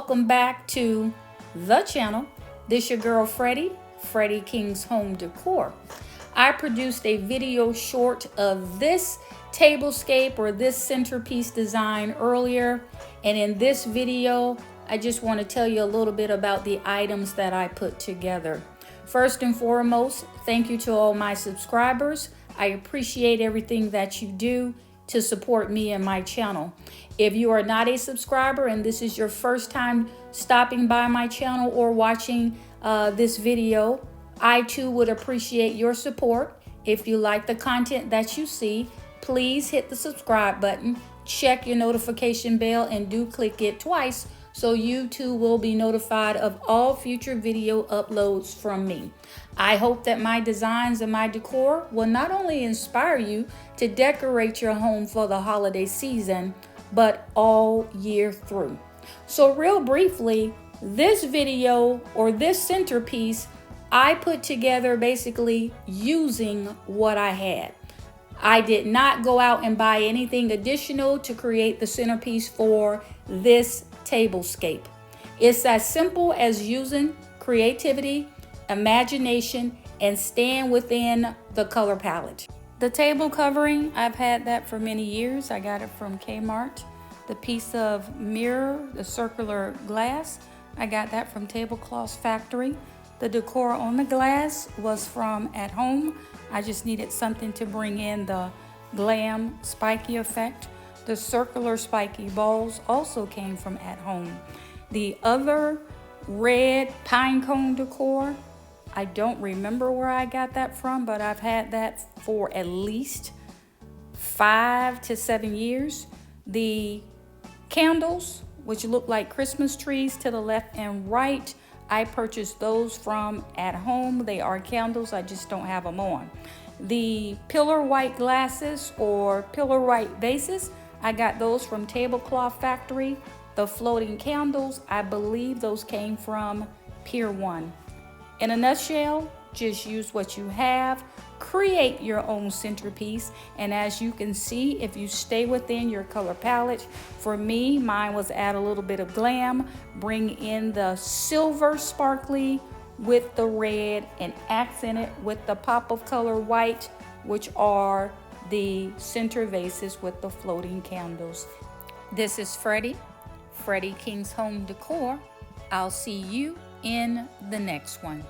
welcome back to the channel. This your girl Freddie King's Home Decor. I produced a video short of this tablescape or this centerpiece design earlier, and in this video I just want to tell you a little bit about the items that I put together. First and foremost, thank you to all my subscribers. I appreciate everything that you do to support me and my channel. If you are not a subscriber and this is your first time stopping by my channel or watching this video, I too would appreciate your support. If you like the content that you see, please hit the subscribe button, check your notification bell, and do click it twice so you too will be notified of all future video uploads from me. I hope that my designs and my decor will not only inspire you to decorate your home for the holiday season, but all year through. So real briefly, this video or this centerpiece, I put together basically using what I had. I did not go out and buy anything additional to create the centerpiece for this tablescape. It's as simple as using creativity, imagination, and staying within the color palette. The table covering, I've had that for many years. I got it from Kmart. The piece of mirror, the circular glass, I got that from Tablecloth Factory. The decor on the glass was from At Home. I just needed something to bring in the glam spiky effect. The circular spiky balls also came from At Home. The other red pine cone decor, I don't remember where I got that from, but I've had that for at least 5 to 7 years. The candles, which look like Christmas trees to the left and right, I purchased those from At Home. They are candles, I just don't have them on. The pillar white glasses or pillar white vases, I got those from Tablecloth Factory. The floating candles, I believe those came from Pier 1. In a nutshell, just use what you have, create your own centerpiece, and as you can see, if you stay within your color palette, for me, mine was add a little bit of glam, bring in the silver sparkly with the red, and accent it with the pop of color white, which are the center vases with the floating candles. This is Freddie King's Home Decor. I'll see you in the next one.